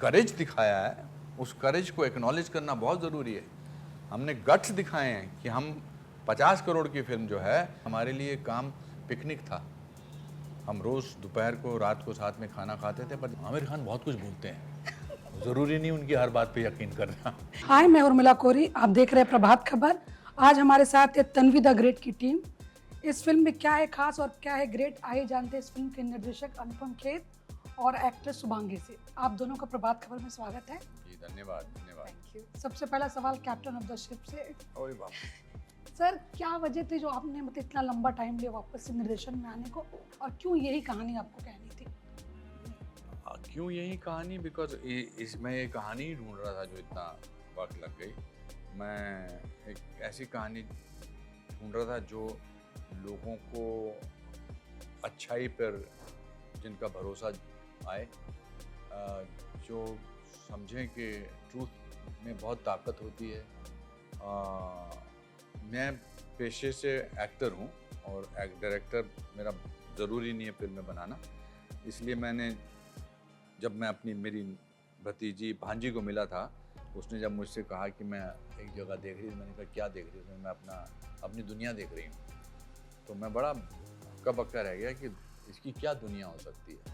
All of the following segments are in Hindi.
करेज दिखाया है, उस करेज को एक्नॉलेज करना बहुत ज़रूरी है। हमने गट्स दिखाए हैं कि हम 50 करोड़ की फिल्म जो है, हमारे लिए काम पिकनिक था। हम रोज़ दोपहर को रात को साथ में खाना खाते थे, पर आमिर खान बहुत कुछ भूलते हैं। ज़रूरी नहीं उनकी हर बात पे यकीन करना। हाय, मैं उर्मिला कोरी, आप देख रहे हैं प्रभात खबर। आज हमारे साथ है तन्वी द ग्रेट की टीम। इस फिल्म में क्या है खास और क्या है ग्रेट, आइए जानते हैं इस फिल्म के निर्देशक अनुपम खेर और एक्ट्रेस शुभांगी से। आप दोनों का प्रभात खबर में स्वागत है। जी धन्यवाद, धन्यवाद। Thank you. सबसे पहला सवाल कैप्टन ऑफ द शिप से। ओए बाप। सर, क्या वजह थी जो आपने मतलब इतना लंबा टाइम लिया वापस से निर्देशन में आने को, और क्यों यही कहानी आपको कहनी थी? क्यों यही कहानी? बिकॉज इसमें ये कहानी ही ढूंढ रहा था जो इतना वक्त लग गई। मैं एक ऐसी कहानी ढूंढ रहा था जो लोगों को अच्छाई पर जिनका भरोसा आए, जो समझें कि ट्रूथ में बहुत ताकत होती है। मैं पेशे से एक्टर हूँ और डायरेक्टर मेरा ज़रूरी नहीं है फिल्में बनाना, इसलिए जब मैं मेरी भतीजी भांजी को मिला था, उसने जब मुझसे कहा कि मैं एक जगह देख रही थी, मैंने कहा क्या देख रही थी? मैं अपनी दुनिया देख रही हूँ। तो मैं बड़ा हक्का बक्का रह गया कि इसकी क्या दुनिया हो सकती है।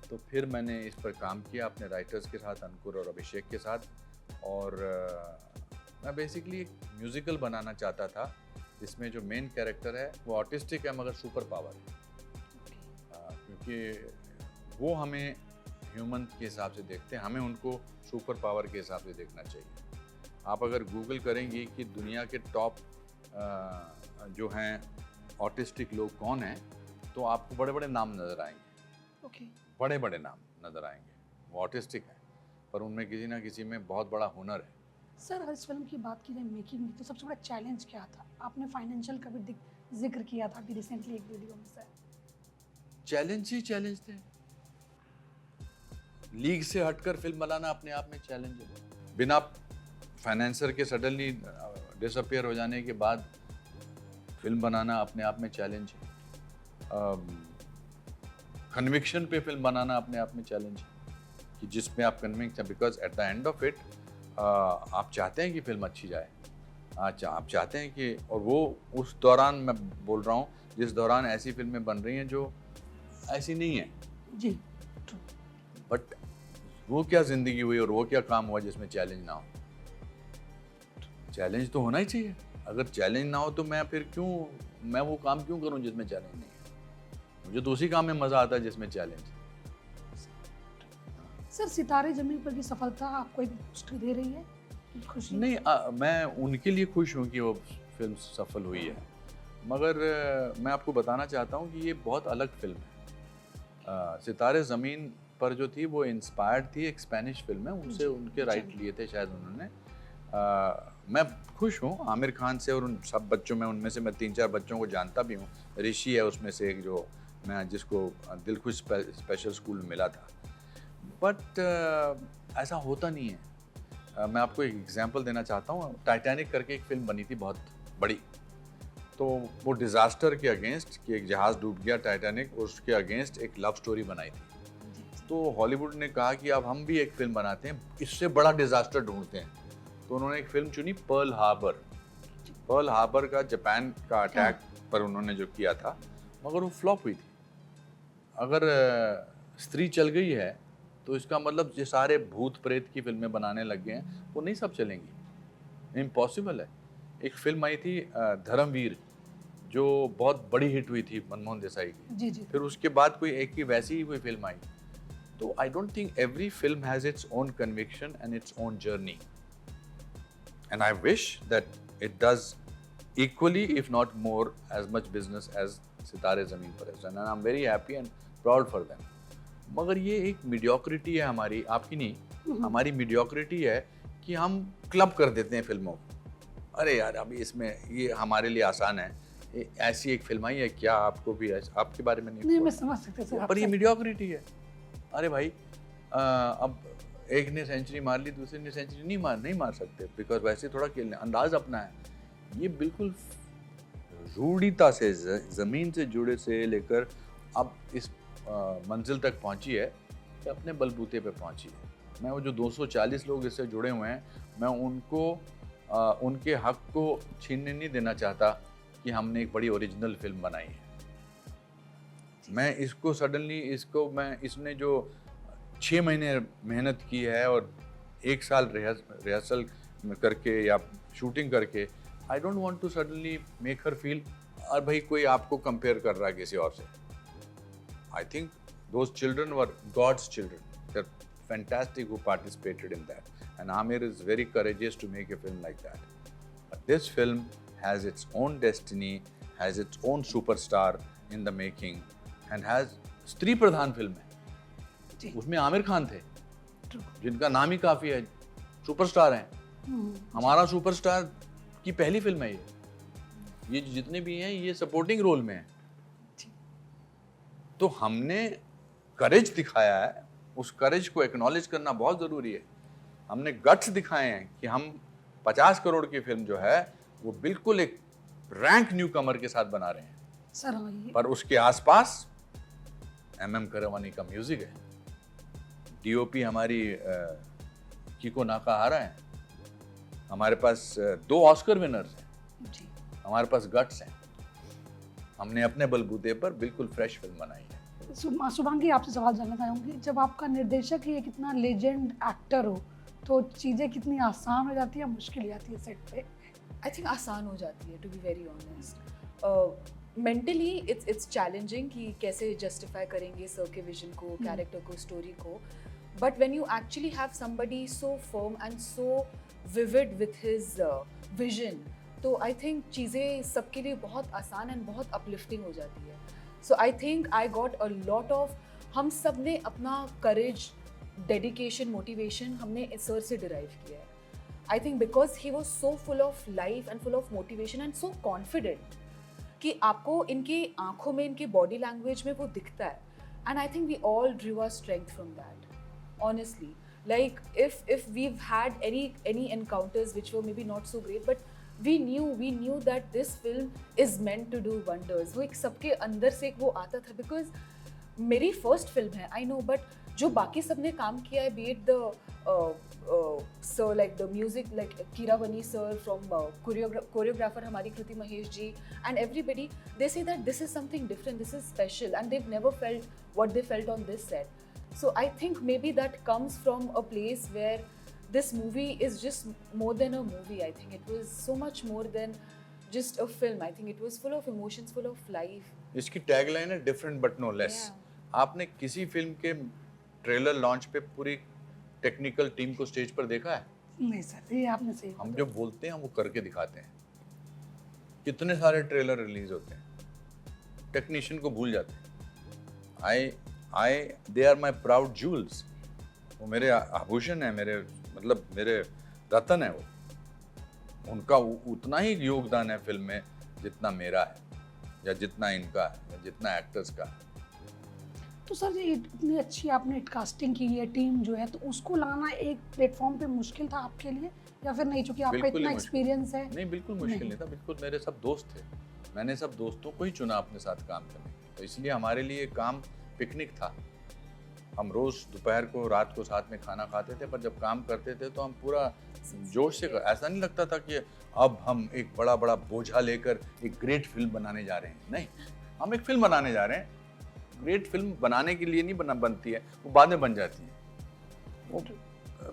तो फिर मैंने इस पर काम किया अपने राइटर्स के साथ, अंकुर और अभिषेक के साथ, और मैं बेसिकली एक म्यूज़िकल बनाना चाहता था जिसमें जो मेन कैरेक्टर है वो ऑटिस्टिक है मगर सुपर पावर है। क्योंकि वो हमें ह्यूमन के हिसाब से देखते हैं, हमें उनको सुपर पावर के हिसाब से देखना चाहिए। आप अगर गूगल करेंगी कि दुनिया के टॉप जो हैं ऑटिस्टिक लोग कौन हैं, तो आपको बड़े बड़े नाम नज़र आएंगे। ओके। बड़े बड़े नाम नज़र आएंगे। वो ऑटिस्टिक हैं पर उनमें किसी ना किसी में बहुत बड़ा हुनर है। सर, इस फिल्म की बात की जाए मेकिंग में, तो सबसे बड़ा चैलेंज क्या था? आपने फाइनेंशियल का भी जिक्र किया था अभी रिसेंटली एक वीडियो में सर। चैलेंज ही चैलेंज थे। लीग से हटकर फिल्म बनाना अपने आप में चैलेंज है। बिना फाइनेंसर के सडनली डिसअपियर हो जाने के बाद फिल्म बनाना अपने आप में चैलेंज है। कन्विक्शन पे फिल्म बनाना अपने आप में चैलेंज है कि जिसमें आप कन्विंस हैं, because at the end of it आप चाहते हैं कि फिल्म अच्छी जाए। आप चाहते हैं कि, और वो उस दौरान मैं बोल रहा हूँ जिस दौरान ऐसी फिल्में बन रही हैं जो ऐसी नहीं है जी। बट वो क्या ज़िंदगी हुई और वो क्या काम हुआ जिसमें चैलेंज ना हो? चैलेंज तो होना ही चाहिए। अगर चैलेंज ना हो तो मैं वो काम क्यों करूं जिसमें चैलेंज नहीं है? मुझे तो उसी काम में मज़ा आता है जिसमें चैलेंज है। सर, सितारे ज़मीन पर की सफलता आपको एक बूस्ट दे रही है? खुशी? नहीं, मैं उनके लिए खुश हूँ कि वो फिल्म सफल हुई है, मगर मैं आपको बताना चाहता हूँ कि ये बहुत अलग फिल्म है। सितारे ज़मीन पर जो थी वो इंस्पायर्ड थी एक स्पेनिश फिल्म है, उनसे उनके राइट लिए थे शायद उन्होंने। मैं खुश हूँ आमिर खान से और उन सब बच्चों में, उनमें से मैं 3-4 बच्चों को जानता भी हूँ। ऋषि है उसमें से एक, जो जिसको दिलखुश स्पेशल स्कूल में मिला था। बट ऐसा होता नहीं है। मैं आपको एक एग्जांपल देना चाहता हूँ। टाइटैनिक करके एक फिल्म बनी थी बहुत बड़ी, तो वो डिज़ास्टर के अगेंस्ट कि एक जहाज़ डूब गया टाइटैनिक, उसके अगेंस्ट एक लव स्टोरी बनाई थी। तो हॉलीवुड ने कहा कि अब हम भी एक फिल्म बनाते हैं, इससे बड़ा डिज़ास्टर ढूंढते हैं। तो उन्होंने एक फिल्म चुनी, पर्ल हार्बर। पर्ल हार्बर का जापान का अटैक पर उन्होंने जो किया था, मगर वो फ्लॉप हुई थी। अगर स्त्री चल गई है तो इसका मतलब ये सारे भूत प्रेत की फिल्में बनाने लग गए हैं, वो नहीं सब चलेंगी, इम्पॉसिबल है। एक फिल्म आई थी धर्मवीर, जो बहुत बड़ी हिट हुई थी मनमोहन देसाई की। जी जी। फिर उसके बाद कोई एक ही वैसी ही कोई फिल्म आई। तो I don't think every film has its own conviction and its own journey, and I wish that it does equally if not more as much business as सितारे ज़मीन पर है, and I'm very happy and proud for them। मगर ये एक मीडियोक्रिटी है हमारी, आपकी नहीं, हमारी मीडियोक्रिटी है कि हम क्लब कर देते हैं फिल्मों को। अरे यार अभी इसमें ये हमारे लिए आसान है, ऐसी एक फिल्म आई है क्या, आपको भी आपके बारे में नहीं, मैं समझ सकते सर, पर ये मीडियोक्रिटी है। अरे भाई अब एक ने सेंचुरी मार ली, दूसरे ने सेंचुरी नहीं मार सकते, बिकॉज वैसे थोड़ा खेलने अंदाज अपना है। ये बिल्कुल रूढ़िता से ज़मीन से जुड़े से लेकर अब इस मंजिल तक पहुंची है कि अपने बलबूते पे पहुंची है। मैं वो जो 240 लोग इससे जुड़े हुए हैं, मैं उनको उनके हक को छीनने नहीं देना चाहता कि हमने एक बड़ी ओरिजिनल फिल्म बनाई है। मैं इसको सडनली इसने जो 6 महीने मेहनत की है और 1 साल रिहर्सल करके या शूटिंग करके, I don't want to suddenly make her feel और भाई कोई आपको कंपेयर कर रहा है किसी और से। I think those children were God's children, they are fantastic who participated in that and Aamir is very courageous to make a film like that. But this film has its own destiny, has its own superstar in the making and has स्त्री प्रधान फिल्म है। उसमें आमिर खान थे जिनका नाम ही काफी है, सुपरस्टार हैं। हमारा सुपरस्टार की पहली फिल्म है ये जितने भी हैं ये सपोर्टिंग रोल में हैं। तो हमने करेज दिखाया है, उस करेज को एक्नॉलेज करना बहुत जरूरी है। हमने गट्स दिखाए हैं कि हम 50 करोड़ की फिल्म जो है वो बिल्कुल एक रैंक न्यू कमर के साथ बना रहे हैं सर। पर उसके आसपास MM करवानी का म्यूजिक है, DOP हमारी कीको नाकाहारा है, हमारे पास 2 ऑस्कर विनर्स हैं जी। हमारे पास गट्स हैं, हमने अपने बलबूते पर बिल्कुल फ्रेश फिल्म बनाई है। शुभांगी, आपसे सवाल जानना चाहूँगी, जब आपका निर्देशक ही एक इतना लेजेंड एक्टर हो तो चीज़ें कितनी आसान हो जाती है, मुश्किल हो जाती है सेट पे? आई थिंक आसान हो जाती है, to be very honest. Mentally it's challenging कि कैसे जस्टिफाई करेंगे सर के विजन को, कैरेक्टर को, स्टोरी को। But when you actually have somebody so firm and so vivid with his vision, तो आई थिंक चीज़ें सबके लिए बहुत आसान एंड बहुत अपलिफ्टिंग हो जाती है। So I think I got a lot of, हम सब ने अपना करेज, डेडिकेशन, मोटिवेशन हमने सर से डिराइव किया है। I think because he was so full of life and full of motivation and so confident कि आपको इनके आंखों में, इनके बॉडी लैंग्वेज में वो दिखता है। And I think we all drew our strength from that, honestly. Like if we've had any encounters which were maybe not so great, but we knew that this film is meant to do wonders. वो एक सबके अंदर से एक वो आता था, because मेरी फर्स्ट फिल्म है, I know, but जो बाकी सबने काम किया है, be it the sir, like the music, like Keeravani sir, from choreographer हमारी कृति Mahesh ji, and everybody, they say that this is something different, this is special, and they've never felt what they felt on this set. So I think maybe that comes from a place where this movie is just more than a movie. I think it was so much more than just a film. I think it was full of emotions, full of life. इसकी टैगलाइन है डिफरेंट बट नो लेस। आपने किसी फिल्म के ट्रेलर लॉन्च पे पूरी टेक्निकल टीम को स्टेज पर देखा है? नहीं सर, ये आपने सही। हम जो बोलते हैं वो करके दिखाते हैं। कितने सारे ट्रेलर रिलीज होते हैं, टेक्नीशियन को भूल जाते हैं। they are my proud jewels. वो मेरे आभूषण है, मेरे रतन है वो। उनका उतना ही योगदान है फिल्म में जितना मेरा है, या जितना इनका है, या जितना एक्टर्स का है। तो सर, ये इतनी अच्छी आपने कास्टिंग की है, टीम जो है, तो उसको लाना एक प्लेटफॉर्म पे मुश्किल था आपके लिए या फिर नहीं, चूंकि आपका इतना एक्सपीरियंस है? नहीं, बिल्कुल मुश्किल नहीं था। बिल्कुल मेरे सब दोस्त थे, मैंने सब दोस्तों को ही चुना अपने साथ काम करने, तो इसलिए हमारे लिए काम पिकनिक था। हम रोज दोपहर को, रात को साथ में खाना खाते थे, पर जब काम करते थे तो हम पूरा जोश से ऐसा नहीं लगता था कि अब हम एक बड़ा बड़ा बोझा लेकर एक ग्रेट फिल्म बनाने जा रहे हैं। नहीं, हम एक फिल्म बनाने जा रहे हैं। ग्रेट फिल्म बनाने के लिए नहीं बनती है, वो बाद में बन जाती है, वो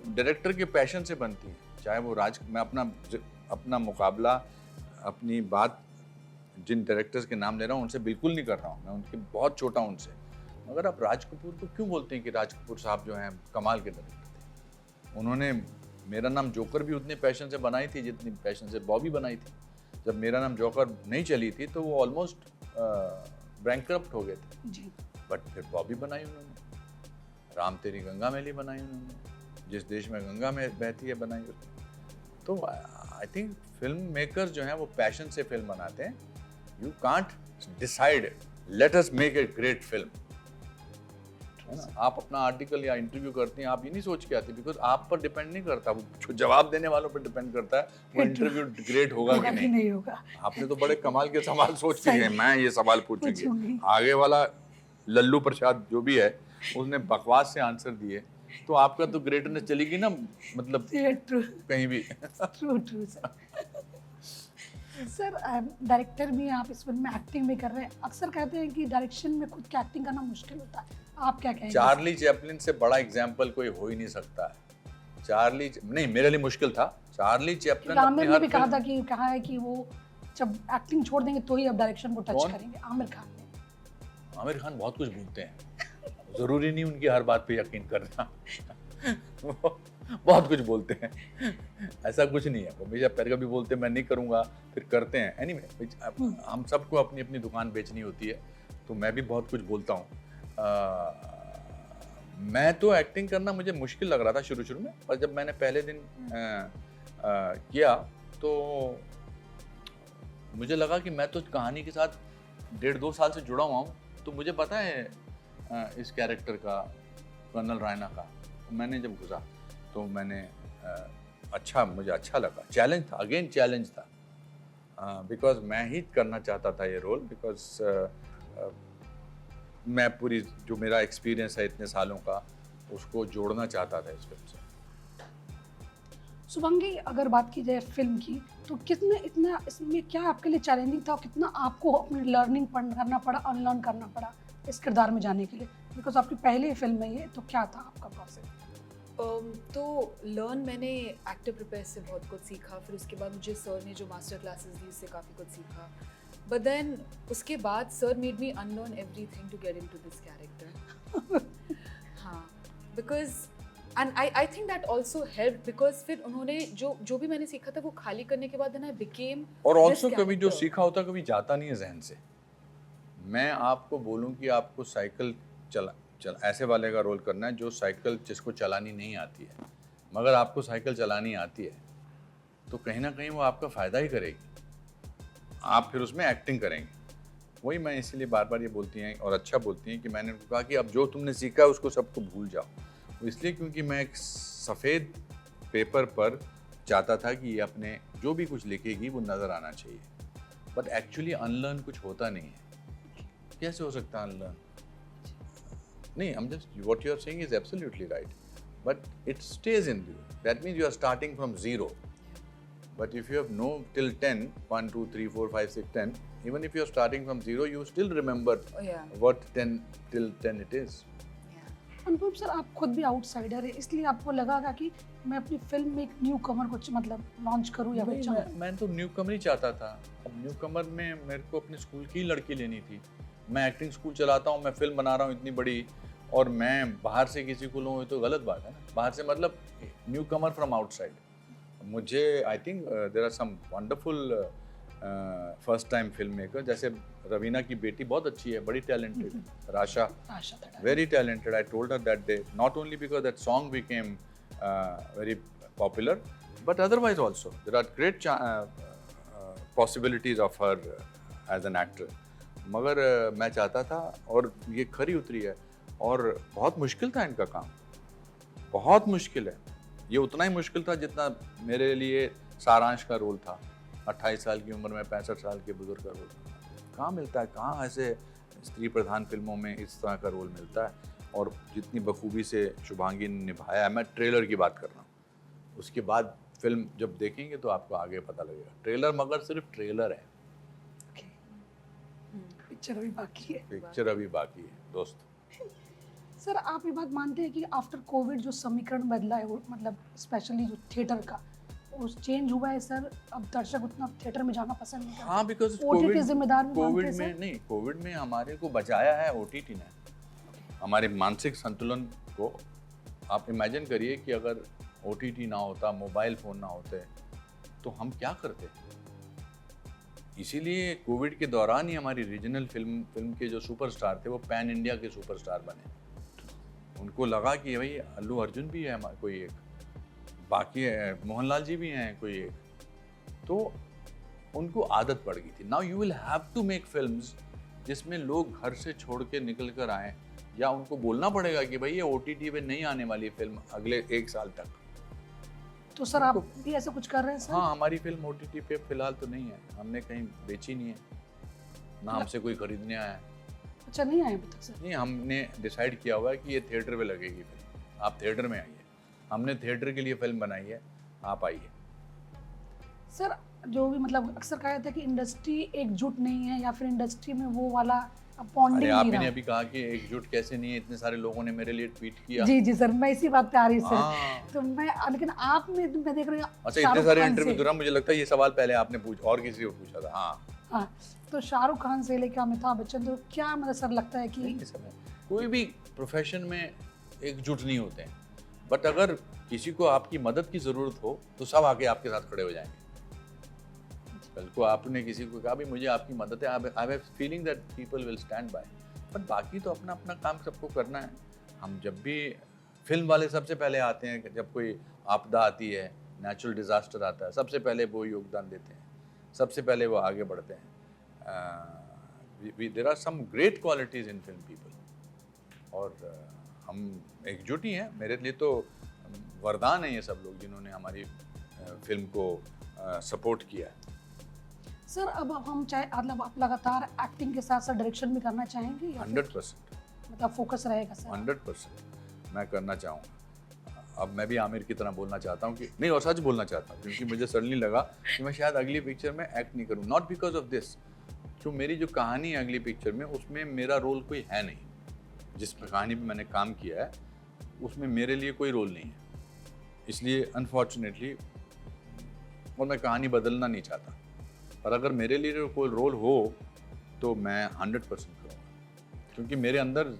डायरेक्टर के पैशन से बनती है। चाहे वो मैं अपना मुकाबला, अपनी बात जिन डायरेक्टर्स के नाम ले रहा हूँ उनसे बिल्कुल नहीं कर रहा हूँ, मैं उनके बहुत छोटा हूँ उनसे। मगर आप राज कपूर को क्यों बोलते हैं कि राज कपूर साहब जो हैं कमाल के डायरेक्टर थे। उन्होंने मेरा नाम जोकर भी उतने पैशन से बनाई थी जितनी पैशन से बॉबी बनाई थी। जब मेरा नाम जोकर नहीं चली थी तो वो ऑलमोस्ट बैंकरप्ट हो गए थे जी। बट फिर बॉबी बनाई उन्होंने, राम तेरी गंगा मैली बनाई उन्होंने, जिस देश में गंगा में बहती है बनाई। तो आई थिंक फिल्म मेकर्स जो हैं वो पैशन से फिल्म बनाते हैं। You can't decide let us make a great film. आप अपना आर्टिकल या इंटरव्यू करते हैं, आप ये नहीं सोच के आते, बिकॉज आप पर डिपेंड नहीं करता, वो जवाब देने वालों पर डिपेंड करता है वो इंटरव्यू ग्रेट होगा कि नहीं होगा। आपने तो बड़े कमाल के सवाल सोच के, मैं ये सवाल पूछूंगी, आगे वाला लल्लू प्रसाद जो भी है उसने बकवास से आंसर दिए, तो आपका तो ग्रेटनेस चलेगी ना, मतलब ट्रू कहीं भी। True true sir. Sir director भी हैं आप, इस फिल्म में एक्टिंग भी कर रहे हैं। अक्सर कहते हैं कि डायरेक्शन में खुद का एक्टिंग करना मुश्किल होता है, आप क्या कहेंगे? चार्ली चैपलिन से बड़ा एग्जाम्पल कोई हो ही नहीं सकता है। नहीं, मेरे लिए मुश्किल था। चार्ली चैपलिन क्योंकि आमिर अपनी ने हर भी कहा फिल्म, था कि कहा है कि वो जब एक्टिंग छोड़ देंगे तो ही अब डायरेक्शन को टच कौन? करेंगे, आमिर खान ने। आमिर खान बहुत कुछ बोलते हैं, जरूरी नहीं उनकी हर बात पे यकीन करना। वो बहुत कुछ बोलते हैं, ऐसा कुछ नहीं है। वो हमेशा पहले कभी बोलते हैं मैं नहीं करूँगा, फिर करते हैं। एनीवे, हम सबको अपनी अपनी दुकान बेचनी होती है, तो मैं भी बहुत कुछ बोलता हूँ। मैं तो एक्टिंग करना मुझे मुश्किल लग रहा था शुरू शुरू में, पर जब मैंने पहले दिन किया तो मुझे लगा कि मैं तो कहानी के साथ 1.5-2 साल से जुड़ा हुआ हूँ, तो मुझे पता है इस कैरेक्टर का, कर्नल रायना का। मैंने जब घुसा तो मैंने मुझे अच्छा लगा। चैलेंज था, अगेन चैलेंज था, बिकॉज मैं ही करना चाहता था ये रोल, बिकॉज मैं पूरी जो मेरा एक्सपीरियंस है इतने सालों का, उसको जोड़ना चाहता था इस फिल्म से। शुभंगी, अगर बात की जाए फिल्म की, तो कितना इतना इसमें क्या आपके लिए चैलेंजिंग था और कितना आपको अपनी लर्निंग करना पड़ा, अनलर्न करना पड़ा इस किरदार में जाने के लिए? बिकॉज आपकी पहली फिल्म है ये, तो क्या था आपका प्रोसेस? तो लर्न मैंने एक्टर प्रिपेयर से बहुत कुछ सीखा। फिर उसके बाद मुझे सर ने जो मास्टर क्लासेस दी उससे काफ़ी कुछ सीखा। बट देन उसके बाद sir made me unlearn everything to get into this character. हाँ, because and I think that also help, because फिर उन्होंने जो भी मैंने सीखा था वो खाली करने के बाद आई बिकेम। और ऑल्सो कभी जो सीखा होता कभी जाता नहीं है जहन से। मैं आपको बोलूं कि आपको साइकिल चला ऐसे वाले का रोल करना है जो साइकिल जिसको चलानी नहीं आती है, मगर आपको साइकिल चलानी आती है, तो कहीं ना कहीं वो आपका फ़ायदा ही करेगी। आप फिर उसमें एक्टिंग करेंगे। वही मैं इसीलिए बार बार ये बोलती हैं और अच्छा बोलती हैं कि मैंने उनको कहा कि अब जो तुमने सीखा है उसको सबको भूल जाओ। वो इसलिए क्योंकि मैं एक सफ़ेद पेपर पर चाहता था कि ये अपने जो भी कुछ लिखेगी वो नज़र आना चाहिए। बट एक्चुअली अनलर्न कुछ होता नहीं है। कैसे हो सकता है अनलर्न? नहीं, I'm just, what you are saying is absolutely right, but it stays in you. That means you are starting from zero. But if you have no till 10, 1, 2, 3, 4, 5, 6, 10, even if you are starting from zero, you still remember what 10 till 10 it is. Anupam sir, आप खुद भी आउटसाइडर है, इसलिए आपको लगा कि मैं अपनी फिल्म में एक न्यू कमर को मतलब लॉन्च करूं या मैं तो न्यू कमर ही चाहता था। अब न्यू कमर में मेरे को अपने स्कूल की लड़की लेनी थी। मैं एक्टिंग स्कूल चलाता हूँ, मैं फिल्म बना रहा हूँ इतनी बड़ी, और मैं बाहर से किसी को लूँ तो गलत बात है ना। बाहर से मतलब न्यू कमर फ्रॉम आउटसाइड। मुझे I think there are some wonderful first time filmmaker, जैसे रवीना की बेटी बहुत अच्छी है, बड़ी टैलेंटेड है, Rasha, very talented. I told her that day, not only because that song became very popular, but otherwise also there are great possibilities of her as an actor. मगर मैं चाहता था, और ये खरी उतरी है। और बहुत मुश्किल था इनका काम, बहुत मुश्किल है। ये उतना ही मुश्किल था जितना मेरे लिए सारांश का रोल था। 28 साल की उम्र में 65 साल के बुजुर्ग का रोल कहाँ मिलता है, कहाँ ऐसे स्त्री प्रधान फिल्मों में इस तरह का रोल मिलता है। और जितनी बखूबी से शुभांगी ने निभाया है, मैं ट्रेलर की बात कर रहा हूँ, उसके बाद फिल्म जब देखेंगे तो आपको आगे पता लगेगा। ट्रेलर मगर सिर्फ ट्रेलर है, पिक्चर अभी बाकी है। पिक्चर अभी बाकी है दोस्त। सर, आप ये बात मानते हैं कि आफ्टर कोविड जो समीकरण बदला है, वो मतलब स्पेशली जो थिएटर का उस चेंज हुआ है सर? अब दर्शक उतना थिएटर में जाना पसंद नहीं करते। हाँ, बिकॉज कोविड में हमारे को बचाया है ओटीटी ने। हमारे मानसिक संतुलन को आप इमेजिन करिए कि अगर ओटीटी ना होता, मोबाइल फ़ोन ना होते, तो हम क्या करते। इसीलिए कोविड के दौरान ही हमारी रीजनल फिल्म के जो सुपरस्टार थे वो पैन इंडिया के सुपरस्टार बने। उनको लगा कि भाई अल्लू अर्जुन भी है कोई एक, बाकी मोहनलाल जी भी हैं कोई एक, तो उनको आदत पड़ गई थी। Now you will have to make films जिसमें लोग घर से छोड़ के निकल कर आएँ, या उनको बोलना पड़ेगा कि भाई ये ओटीटी पे नहीं आने वाली फिल्म अगले 1 साल तक। तो सर आप भी ऐसा कुछ कर रहे हैं सर? हाँ, हमारी फिल्म ओटीटी पे फिलहाल तो नहीं है, हमने कहीं बेची नहीं है, ना हमसे कोई खरीदने आया है। अच्छा, नहीं आए अभी तक सर? नहीं, हमने डिसाइड किया हुआ है कि ये थिएटर पे लगेगी फिल्म। आप थिएटर में आइए, हमने थिएटर के लिए फिल्म बनाई है, आप आइए। सर जो भी मतलब अक्सर कहा जाता है कि इंडस्ट्री एकजुट नहीं है या फिर इंडस्ट्री में वो वाला बॉन्डिंग नहीं आपने रहा। अभी कहा कि एकजुट कैसे नहीं है, इतने सारे लोगों ने मेरे लिए ट्वीट किया। जी जी सर, मैं इसी बात पे आ रही सर। हाँ। तो मैं लेकिन आप में मैं देख रही हूँ अच्छा, इतने सारे इंटरव्यू दौरान मुझे लगता है ये सवाल पहले आपने और किसी को पूछा था। हाँ, तो शाहरुख खान से लेकर अमिताभ बच्चन, तो क्या मतलब सर लगता है कि नहीं, समय कोई भी प्रोफेशन में एकजुट नहीं होते हैं, बट अगर किसी को आपकी मदद की ज़रूरत हो तो सब आके आपके साथ खड़े हो जाएंगे। कल को आपने किसी को कहा भी मुझे आपकी मदद है, I have feeling that people will stand by. But बाकी तो अपना अपना काम सबको करना है। हम जब भी फिल्म वाले सबसे पहले आते हैं, जब कोई आपदा आती है, नेचुरल डिज़ास्टर आता है, सबसे पहले वो योगदान देते हैं, सबसे पहले वो आगे बढ़ते हैं। There are some great qualities in film people, और हम एकजुट ही हैं। मेरे लिए तो वरदान है ये सब लोग जिन्होंने हमारी फिल्म को सपोर्ट किया है। सर अब हम चाहे मतलब आप लगातार एक्टिंग के साथ साथ डायरेक्शन भी करना चाहेंगे या 100% मतलब फोकस रहेगा सर? 100% मैं करना चाहूँगा। अब मैं भी आमिर की तरह बोलना चाहता हूँ कि नहीं, और सच बोलना चाहता हूँ, क्योंकि मुझे सडनली लगा कि मैं शायद अगली पिक्चर में एक्ट नहीं करूँ, नॉट बिकॉज ऑफ दिस। जो मेरी जो कहानी है अगली पिक्चर में, उसमें मेरा रोल कोई है नहीं। जिस कहानी पे मैंने काम किया है उसमें मेरे लिए कोई रोल नहीं है, इसलिए अनफॉर्चुनेटली, और मैं कहानी बदलना नहीं चाहता। पर अगर मेरे लिए कोई रोल हो तो मैं 100% करूँगा, क्योंकि मेरे अंदर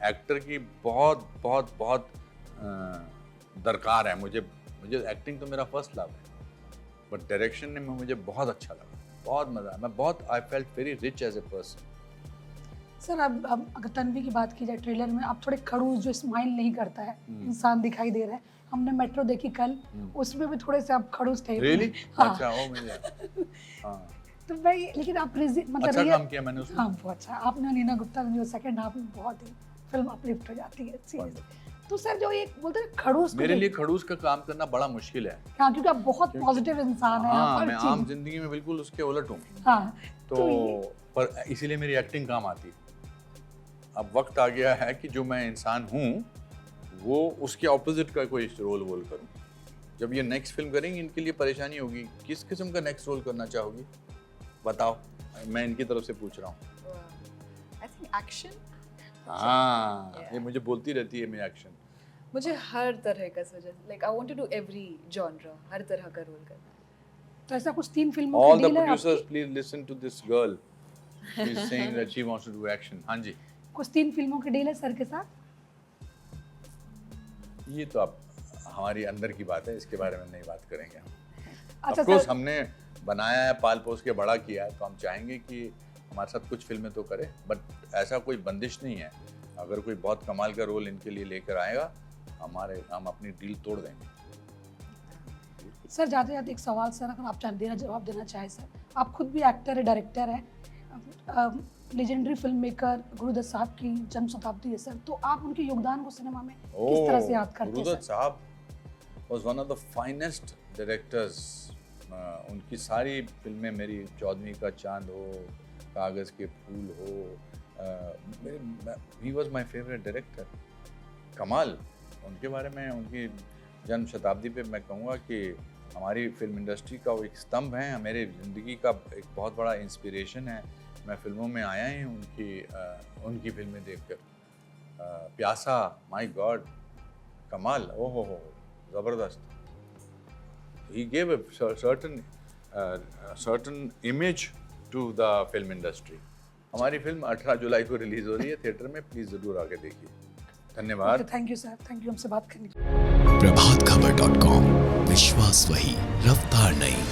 एक्टर की बहुत बहुत बहुत दरकार है। मुझे एक्टिंग तो मेरा फर्स्ट लव है, बट डायरेक्शन ने मुझे बहुत अच्छा लगा, बहुत मज़ा आया। मैं बहुत I felt very rich as a person. Sir अब अगर तन्वी की बात की जाए, ट्रेलर में आप थोड़े खड़ूस, जो स्माइल नहीं करता है इंसान दिखाई दे रहा है। हमने मेट्रो देखी कल, उसमें भी थोड़े से आप खड़ूस थे। रियली? हाँ। अच्छा, ओ मुझे हाँ, तो भाई लेकिन आप मतलब अच्छा काम किया मैंने उसमें। हाँ बहुत अच्छा आपने। नीना गुप्ता जो सेकंड हाफ में बहुत ही फिल्म अपलिफ्ट हो जाती है सीरियसली। तो सर जो ये बोलते हैं खड़ूस, मेरे लिए खड़ूस का काम करना बड़ा मुश्किल है। हाँ क्योंकि आप बहुत पॉजिटिव इंसान हैं। हाँ, हर मैं चीज़- आम जिंदगी में बिल्कुल उसके उलट हूँ। हाँ तो पर इसीलिए मेरी एक्टिंग काम आती है। अब वक्त आ गया है कि जो मैं इंसान हूँ वो उसके ऑपोजिट का कोई रोल करूँ। जब ये नेक्स्ट फिल्म करेंगे, इनके लिए परेशानी होगी, किस किस्म का नेक्स्ट रोल करना चाहोगी बताओ, मैं इनकी तरफ से पूछ रहा हूँ। I think action. हाँ, Yeah. ये मुझे बोलती रहती है मैं एक्शन। मुझे हर तरह का suggest, like I want to do every genre, हर तरह का रोल करना। तो ऐसा कुछ 3 फिल्मों All की the डील है producers, आपकी? please listen to this girl. She's saying that she wants to do action. हाँ जी, कुछ 3 फिल्मों की डील है सर के साथ? ये तो आप हमारी अंदर की बात है, इसके बारे में नहीं बात करेंगे हम। अच्छा Of course, सर, हमने बनाया है, पाल पोस के बड़ा किया है, तो हम चाहेंगे कि हमारे साथ कुछ फिल्में तो करे, बट ऐसा कोई बंदिश नहीं है। अगर कोई बहुत कमाल का रोल इनके लिए लेकर आएगा, हम अपनी डील तोड़ देंगे। सर जाते जाते एक सवाल सर, अगर आप जवाब देना चाहें सर। आप खुद भी एक्टर है, डायरेक्टर है, लेजेंडरी फिल्म मेकर गुरुदत्त साहब की जन्म शताब्दी है सर, तो आप उनके योगदान को सिनेमा में किस तरह से याद करते हैं गुरुदत्त सर? साहब was one of the finest directors. उनकी सारी फिल्में, मेरी चौदहवीं का चांद हो, कागज़ के फूल हो, he was my favorite director. कमाल। उनके बारे में, उनकी जन्म शताब्दी पे मैं कहूँगा कि हमारी फिल्म इंडस्ट्री का वो एक स्तंभ है, मेरे ज़िंदगी का एक बहुत बड़ा इंस्पिरेशन है। मैं फिल्मों में आया ही उनकी फिल्में देखकर। प्यासा, माय गॉड, कमाल, ओहो हो, ज़बरदस्त। He gave a certain image to the film industry. हमारी फिल्म 18 जुलाई को रिलीज हो रही है थिएटर में, प्लीज जरूर आके देखिए। धन्यवाद। Thank you sir, thank you हमसे बात करने के लिए। प्रभातखबर.com, विश्वास वही, रफ्तार नहीं।